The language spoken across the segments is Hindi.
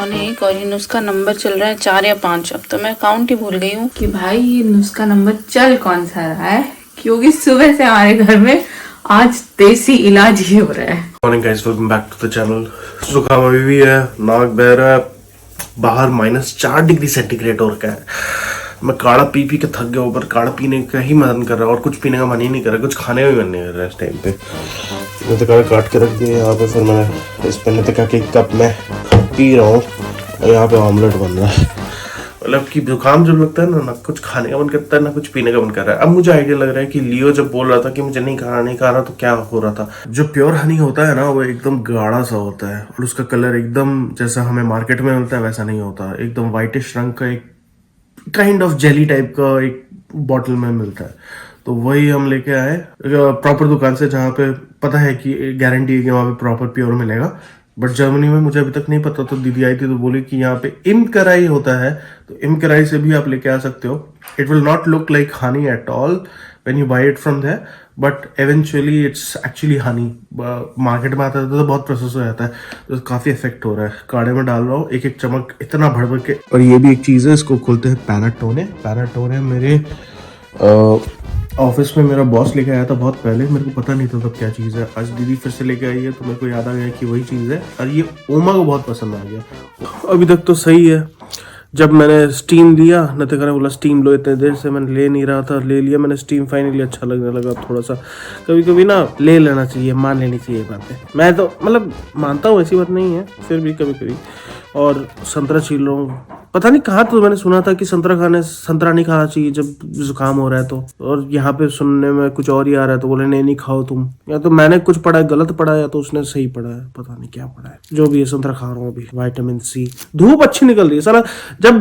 1 और ये नुस्खा नंबर चल रहा है 4 या 5। अब तो मैं काउंट ही भूल गई हूँ कि भाई ये नुस्खा नंबर चल कौन सा रहा है, क्योंकि सुबह से हमारे घर में आज देसी इलाज ही हो रहा है। Morning guys, welcome back to the channel. जुकाम अभी भी है, नाक बह रहा है, बाहर -4 डिग्री सेंटीग्रेड हो रखा है। मैं काढ़ा पी के थक गया हूँ, पर काढ़ा पीने का ही मन कर रहा है और कुछ पीने का मन ही नहीं कर रहा, कुछ खाने का भी मन नहीं कर रहा है इस टाइम पे। मैंने तो काढ़ा काट के रख दिया यहाँ पे, फिर मैंने इस पे ने कि कप में पी रहा हूँ और यहाँ पे ऑमलेट बन रहा है। मतलब कि जुकाम जब लगता है ना कुछ खाने का मन करता है ना कुछ पीने का मन कर रहा है। अब मुझे आइडिया लग रहा है कि लियो जब बोल रहा था कि मुझे नहीं खाना तो क्या हो रहा था। जो प्योर हनी होता है ना वो एकदम गाढ़ा सा होता है और उसका कलर एकदम जैसा हमें मार्केट में मिलता है वैसा नहीं होता। एकदम वाइटिश रंग का एक काइंड ऑफ जेली टाइप का एक बॉटल में मिलता है, तो वही हम लेके आए प्रॉपर दुकान से, जहाँ पे पता है कि गारंटी है कि वहाँ पे प्रॉपर प्योर मिलेगा। बट जर्मनी में मुझे अभी तक नहीं पता, तो दीदी आई थी तो बोली कि यहाँ पे इमकराई होता है, तो इमकराई से भी आप लेके आ सकते हो। It will not look like honey at all when you buy it from there, but eventually it's actually honey. Market में आता है तो बहुत प्रोसेस हो जाता है, तो काफ़ी इफेक्ट हो रहा है। काढ़े में डाल रहा हूँ एक एक चम्मच इतना भर भर के। और ये भी एक चीज़ है, इसको खोलते हैं पैनाटोने। पैनाटोने मेरे ऑफिस में मेरा बॉस लेके आया था बहुत पहले, मेरे को पता नहीं था तब क्या चीज़ है। आज दीदी फिर से लेके आई है तो मेरे को याद आ गया कि वही चीज़ है, और ये ओमा को बहुत पसंद आ गया। अभी तक तो सही है। जब मैंने स्टीम लिया, नतिका ने बोला स्टीम लो, इतने देर से मैंने ले नहीं रहा था, ले लिया मैंने स्टीम, फाइनली अच्छा लगने लगा। थोड़ा सा कभी कभी ना ले लेना चाहिए, मान लेनी चाहिए बातें। मैं तो मतलब मानता हूँ, ऐसी बात नहीं है, फिर भी कभी कभी। और संतरा छील रहा हूँ, पता नहीं कहाँ तो मैंने सुना था कि संतरा नहीं खाना चाहिए जब जुकाम हो रहा है तो, और यहाँ पे सुनने में कुछ और ही आ रहा है, तो बोले नहीं खाओ तुम। या तो मैंने कुछ पढ़ा है गलत पढ़ा है, या तो उसने सही पढ़ा है, पता नहीं क्या पढ़ा है। जो भी है संतरा खा रहा हूँ अभी। विटामिन सी, धूप अच्छी निकल रही है साला। जब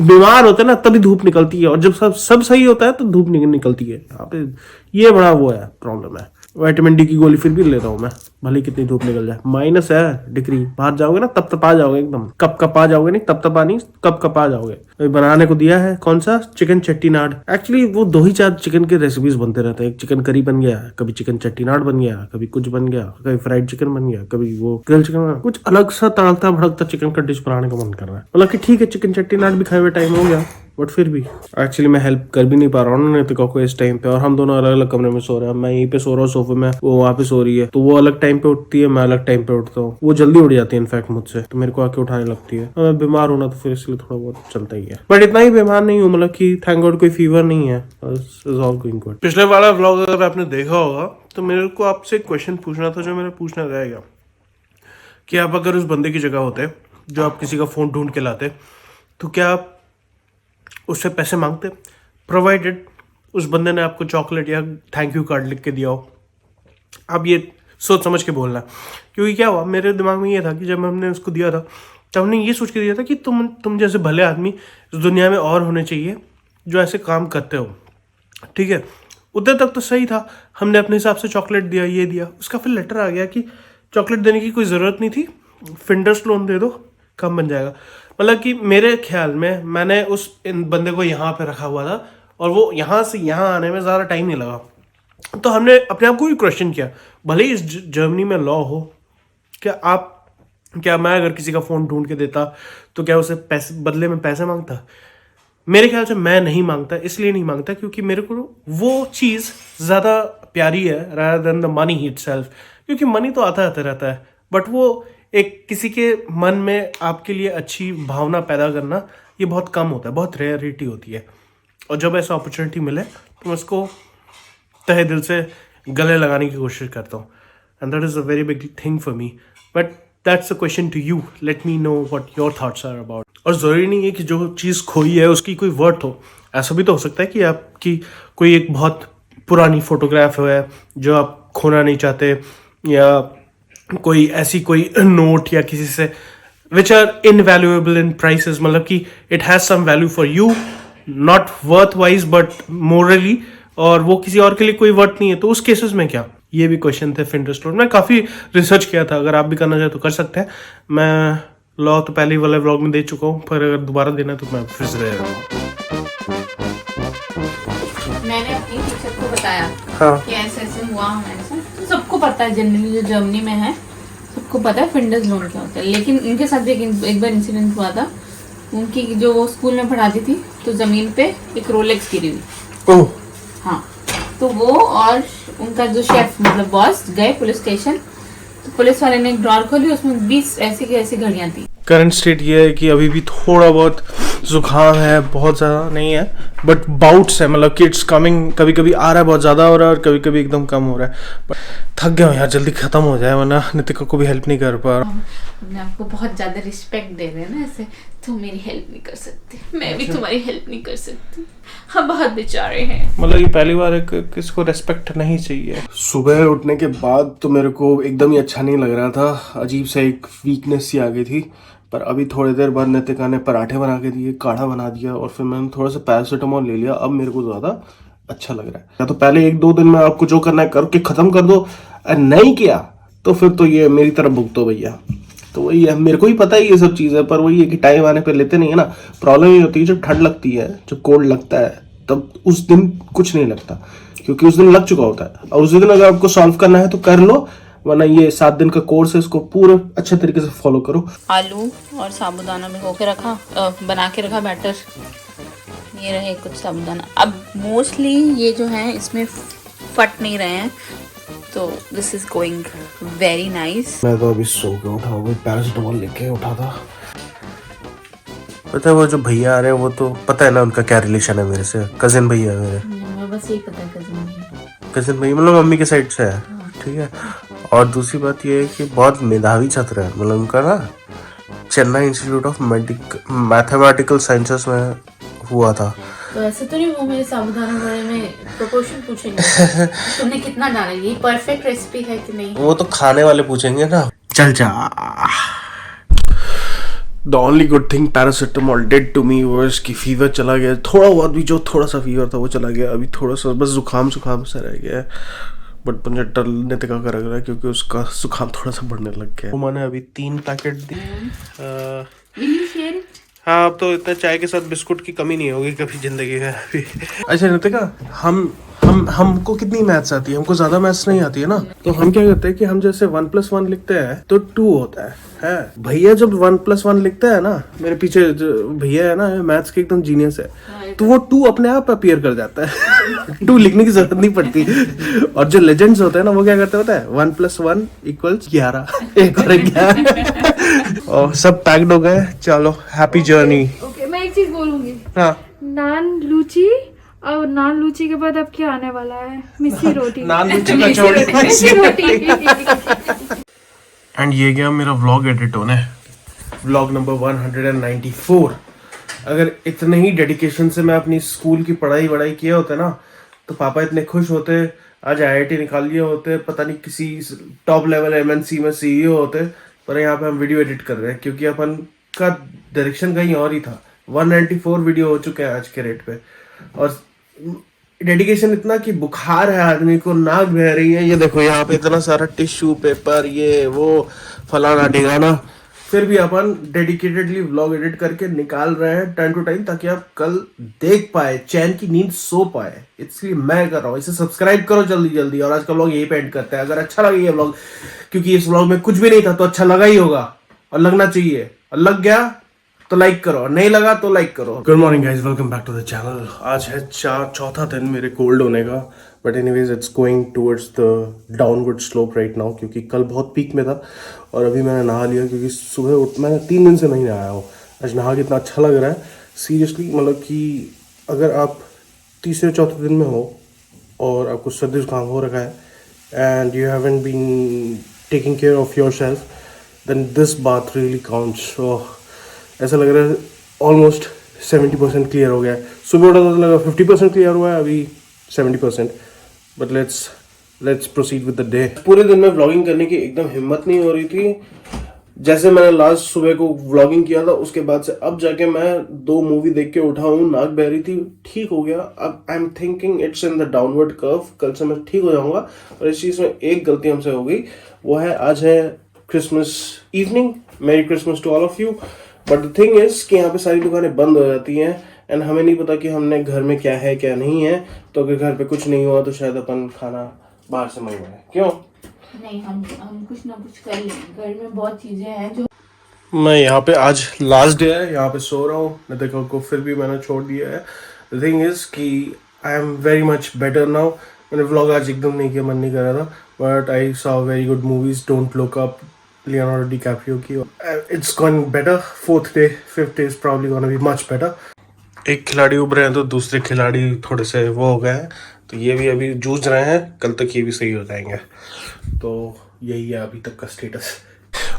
बीमार होते हैं ना तभी धूप निकलती है, और जब सब सही होता है तो धूप निकलती है। यहाँ पे ये बड़ा वो है, प्रॉब्लम है। विटामिन डी की गोली फिर भी लेता हूँ मैं, भले कितनी धूप निकल जाए। माइनस है डिग्री, बाहर जाओगे ना तब तपा जाओगे, एकदम कप आ जाओगे, नहीं तब तपा नहीं, कप आ जाओगे। अभी बनाने को दिया है कौन सा, चिकन चट्टीनाड। एक्चुअली वो 2 ही 4 चिकन के रेसिपीज बनते रहते हैं। एक चिकन करी बन गया, कभी चिकन चट्टीनाड बन गया, कभी कुछ बन गया, कभी फ्राइड चिकन बन गया, कभी वो ग्रिल चिकन। कुछ अलग सा तड़कता भड़कता चिकन का डिश बनाने का मन कर रहा है। मतलब कि ठीक है, चिकन चट्टीनाड भी खाए हुए टाइम हो गया, बट फिर भी एक्चुअली मैं हेल्प कर भी नहीं पा रहा हूँ नितिका को इस टाइम पे, और हम दोनों अलग अलग कमरे में सो रहे हैं। मैं यहीं पे सो रहा हूँ सोफे में, वो वहाँ पे सो रही है, तो वो अलग टाइम पे उठती है, मैं अलग टाइम पे उठता हूँ। वो जल्दी उठ जाती है इनफैक्ट मुझसे, तो मेरे को आके उठाने लगती है। मैं बीमार हूँ ना, तो फिर इसलिए थोड़ा बहुत चलता ही है, बट इतना ही बीमार नहीं हूँ, मतलब कि थैंक गॉड कोई फीवर नहीं है। All going good. पिछले वाला व्लॉग अगर आपने देखा होगा तो मेरे को आपसे एक क्वेश्चन पूछना था, जो मेरा पूछना रहेगा कि आप अगर उस बंदे की जगह होते जो आप किसी का फोन ढूंढ के लाते, तो क्या आप उससे पैसे मांगते, प्रोवाइडेड उस बंदे ने आपको चॉकलेट या थैंक यू कार्ड लिख के दिया हो। अब ये सोच समझ के बोलना, क्योंकि क्या हुआ, मेरे दिमाग में ये था कि जब हमने उसको दिया था तब हमने ये सोच के दिया था कि तुम जैसे भले आदमी इस दुनिया में और होने चाहिए जो ऐसे काम करते हो, ठीक है। उधर तक तो सही था, हमने अपने हिसाब से चॉकलेट दिया, ये दिया। उसका फिर लेटर आ गया कि चॉकलेट देने की कोई ज़रूरत नहीं थी, फिंडर्स लोन दे दो, कम बन जाएगा। मतलब कि मेरे ख्याल में मैंने उस बंदे को यहाँ पे रखा हुआ था, और वो यहाँ से यहाँ आने में ज़्यादा टाइम नहीं लगा, तो हमने अपने आप को भी क्वेश्चन किया, भले ही इस जर्मनी में लॉ हो, क्या मैं अगर किसी का फ़ोन ढूंढ के देता तो क्या उसे पैसे बदले में पैसे मांगता? मेरे ख्याल से मैं नहीं मांगता। इसलिए नहीं मांगता क्योंकि मेरे को वो चीज़ ज़्यादा प्यारी है rather than the money itself। क्योंकि मनी तो आता रहता है, बट वो एक किसी के मन में आपके लिए अच्छी भावना पैदा करना, ये बहुत कम होता है, बहुत रेयरिटी होती है। और जब ऐसा अपॉर्चुनिटी मिले तो मैं उसको तहे दिल से गले लगाने की कोशिश करता हूँ, and that is a very big thing for me. But that's a question to you, let me know what your thoughts are about. और ज़रूरी नहीं है कि जो चीज़ खोई है उसकी कोई वर्थ हो। ऐसा भी तो हो सकता है कि आपकी कोई एक बहुत पुरानी फोटोग्राफ है जो आप खोना नहीं चाहते, या कोई ऐसी कोई नोट या किसी से which are invaluable in prices, मतलब कि it has some value for you, not worth wise but morally, और वो किसी और के लिए कोई वर्थ नहीं है, तो उस केसेस में क्या? ये भी क्वेश्चन थे फिंडर्स लोन। मैं काफ़ी रिसर्च किया था, अगर आप भी करना चाहे तो कर सकते हैं। मैं लॉ तो पहले ही वाले व्लॉग में दे चुका हूँ, पर अगर दोबारा देना है तो मैं फिर से दे रहा हूँ। मैंने अपनी टीचर को बताया हाँ, कि ऐसे ऐसे हुआ हमारे साथ, तो सबको पता है जनरली जो जर्मनी में है सबको पता है फिंडर्स लोन क्या होता है, लेकिन उनके साथ भी एक बार इंसिडेंट हुआ था। उनकी जो वो स्कूल में पढ़ाती थी तो जमीन पे एक रोलेक्स गिरी हुई। ओह हाँ, तो वो और उनका जो शेफ मतलब बॉस गए पुलिस स्टेशन, तो पुलिस वाले ने एक ड्रॉर खोली, उसमें 20 ऐसी की ऐसी घड़ियां थी। करंट स्टेट ये है कि अभी भी थोड़ा बहुत जुकाम है, बहुत ज़्यादा नहीं है, बट बाउट्स है, मतलब कि इट्स कमिंग, कभी कभी आ रहा है बहुत ज़्यादा हो रहा है और कभी कभी एकदम कम हो रहा है। बट थक गया हूँ यार, जल्दी ख़त्म हो जाए वरना नितिका को भी हेल्प नहीं कर पा रहा। हमने आपको बहुत ज़्यादा रिस्पेक्ट दे रहे हैं ना, ऐसे तुम मेरी हेल्प नहीं कर सकते, मैं भी तुम्हारी हेल्प नहीं कर सकती, हम बहुत बेचारे हैं। मतलब ये पहली बार है कि किसको रेस्पेक्ट नहीं चाहिए। सुबह उठने के बाद तो मेरे को एकदम ही अच्छा नहीं लग रहा था, अजीब सा एक वीकनेस सी आ गई थी। पर अभी थोड़ी देर बाद नितिका ने पराठे बना के दिए, काढ़ा बना दिया और फिर मैंने थोड़ा सा पैरासीटामोल ले लिया। अब मेरे को ज़्यादा अच्छा लग रहा है। या तो पहले 1-2 दिन में आपको जो करना है करके ख़त्म कर दो, और नहीं किया तो फिर तो ये मेरी तरफ भुगतो भैया। तो वही है, मेरे को ही पता है ये सब चीज़ है, पर वही है कि टाइम आने पे लेते नहीं है ना। प्रॉब्लम ये होती है जब ठंड लगती है, जब कोल्ड लगता है, तब उस दिन कुछ नहीं लगता, क्योंकि उस दिन लग चुका होता है। और उस दिन अगर आपको सॉल्व करना है तो कर लो, वरना ये 7 दिन का कोर्स है, इसको पूरे अच्छे तरीके से फॉलो करो। आलू और साबूदाना भिगो के रखा, बना के रखा बैटर, ये रहे कुछ साबूदाना। अब मोस्टली ये जो है इसमें फट नहीं रहे हैं, तो this is going very nice. मैं तो अभी सो के उठा हूँ, पैरासीटामोल लेके उठा था। पता है वो जो भैया आ रहे हैं, वो तो पता है ना उनका क्या रिलेशन है मेरे से, कजिन भैया है मेरे। मैं बस यही पता है कजिन भैया मतलब मम्मी के साइड से है, ठीक है। और दूसरी बात ये है कि बहुत मेधावी छात्र है, मतलब उनका ना Chennai institute of mathematical sciences में हुआ था। तो ऐसे तो नहीं वो मेरे साबूदाना वड़े में प्रोपोर्शन पूछेंगे तुमने कितना डाला, ये परफेक्ट रेसिपी है कि नहीं, वो तो खाने वाले पूछेंगे ना। चल जा। The only good thing paracetamol did to me was कि फीवर चला गया, थोड़ा बहुत भी जो थोड़ा सा फीवर था वो चला गया। अभी थोड़ा सा बस जुकाम सा रह गया है, बट मुझे डर नितिका का लग रहा है क्योंकि उसका जुकाम थोड़ा सा बढ़ने लग गया है। मैंने अभी 3 पैकेट दिए। हाँ, अब तो इतना चाय के साथ बिस्कुट की कमी नहीं होगी कभी जिंदगी में अभी। अच्छा नितिका, हमको कितनी मैथ्स आती है? हमको ज्यादा मैथ्स नहीं आती है ना, तो हम क्या करते हैं कि हम जैसे 1+1 लिखते हैं तो 2 होता है। भैया जब 1+1 लिखता है ना, मेरे पीछे जो भैया है ना, मैथ्स के एकदम जीनियस है, तो वो 2 अपने आप अपीयर कर जाता है 2 लिखने की जरूरत नहीं पड़ती। और जो लेजेंड्स होते हैं ना, वो क्या करते होता है 1+1 = 11, एक और 11। और सब पैक्ड हो गए, चलो हैप्पी जर्नी। ओके, मैं एक चीज बोलूंगी। हाँ, नान लूची, और नान लूची के बाद अब क्या आने वाला है? मिस्सी रोटी। नान लूची कचौड़ी। मिस्सी रोटी। एंड ये गया मेरा व्लॉग एडिट होने, व्लॉग नंबर 194। अगर इतने ही डेडिकेशन से मैं अपनी स्कूल की पढ़ाई किया होता ना, तो पापा इतने खुश होते, आज IIT निकाल लिए होते, पता नहीं किसी टॉप लेवल MNC में CEO होते। पर यहाँ पे हम वीडियो एडिट कर रहे हैं क्योंकि अपन का डायरेक्शन कहीं और ही था। 194 वीडियो हो चुके हैं आज के रेट पे, और डेडिकेशन इतना कि बुखार है आदमी को, नाक बह रही है। ये देखो यहाँ पे इतना सारा टिश्यू पेपर, ये वो फलाना ढिगाना, फिर भी अपन डेडिकेटेडली व्लॉग एडिट करके निकाल रहे हैं टाइम टू टाइम, ताकि आप कल देख पाए, चैन की नींद सो पाए। इसलिए मैं कर रहा हूँ, इसे सब्सक्राइब करो जल्दी जल्दी। और आज का व्लॉग यही पे एंड करते हैं। अगर अच्छा लगे ये व्लॉग, क्योंकि इस व्लॉग में कुछ भी नहीं था, तो अच्छा लगा ही होगा और लगना चाहिए, और लग गया तो लाइक करो, नहीं लगा तो लाइक करो। Good morning guys, welcome back to the channel. आज है चौथा दिन मेरे कोल्ड होने का, but anyways it's going towards the downward slope right now, क्योंकि कल बहुत पीक में था और अभी मैंने नहा लिया, क्योंकि सुबह मैंने 3 दिन से नहीं नहाया हूँ। आज नहा के इतना अच्छा लग रहा है सीरियसली। मतलब कि अगर आप तीसरे चौथे दिन में हो और आपको सर्दी जुकाम हो रखा है and you haven't been taking care of yourself, then this bath really counts. ऐसा लग रहा है ऑलमोस्ट 70% क्लियर हो गया है। सुबह उठा तो लगा 50% क्लियर हुआ है, अभी 70%। But let's proceed with the day. पूरे दिन में व्लॉगिंग करने की एकदम हिम्मत नहीं हो रही थी। जैसे मैंने लास्ट सुबह को व्लॉगिंग किया था, उसके बाद से अब जाके मैं 2 मूवी देख के उठा हूँ, नाक बह रही थी, ठीक हो गया। अब I am thinking it's in the downward curve, कल से मैं ठीक हो जाऊंगा। और इस चीज़ में एक गलती हमसे हो गई, वो है आज है Christmas evening. Merry Christmas to all of you. But the thing is कि यहाँ पे सारी दुकानें बंद हो जाती हैं एंड हमें नहीं पता कि हमने घर में क्या है क्या नहीं है। तो अगर घर पे कुछ नहीं हुआ तो शायद अपन खाना बाहर से मंगवाएं, क्यों? नहीं, हम कुछ ना कुछ कर लेंगे, घर में बहुत चीजें हैं जो। मैं यहाँ पे आज लास्ट डे है, यहाँ पे सो रहा हूँ। नितिका को फिर भी मैंने छोड़ दिया है। द थिंग इज कि I am very much better now. मैंने व्लॉग आज एकदम नहीं किया, मन नहीं कर रहा था, but I saw very good movies. Don't look up, Leonardo DiCaprio की। It's gone better. 4th day 5th day is probably gonna be much better. एक खिलाड़ी उभरे हैं तो दूसरे खिलाड़ी थोड़े से वो हो गए हैं, तो ये भी अभी जूझ रहे हैं। कल तक ये भी सही हो जाएंगे। तो यही है अभी तक का status.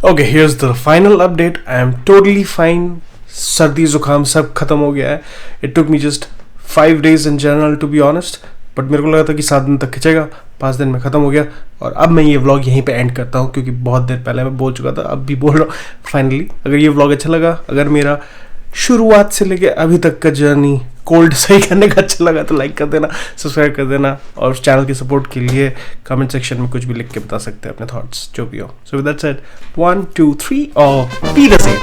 Okay, here's the final update. I am totally fine. सर्दी जुकाम सब खत्म हो गया है। It took me just 5 days in general to be honest, but मेरे को लगा था कि 7 दिन तक खिंचेगा। 5 दिन में ख़त्म हो गया। और अब मैं ये व्लॉग यहीं पे एंड करता हूँ, क्योंकि बहुत देर पहले मैं बोल चुका था, अब भी बोल रहा हूँ फाइनली। अगर ये व्लॉग अच्छा लगा, अगर मेरा शुरुआत से लेके अभी तक का जर्नी कोल्ड सही करने का अच्छा लगा, तो लाइक कर देना, सब्सक्राइब कर देना, और उस चैनल की सपोर्ट के लिए कमेंट सेक्शन में कुछ भी लिख के बता सकते हैं अपने थॉट्स, जो भी हो। सो विद दैट सेड, 1 2 3 और बी द सेम।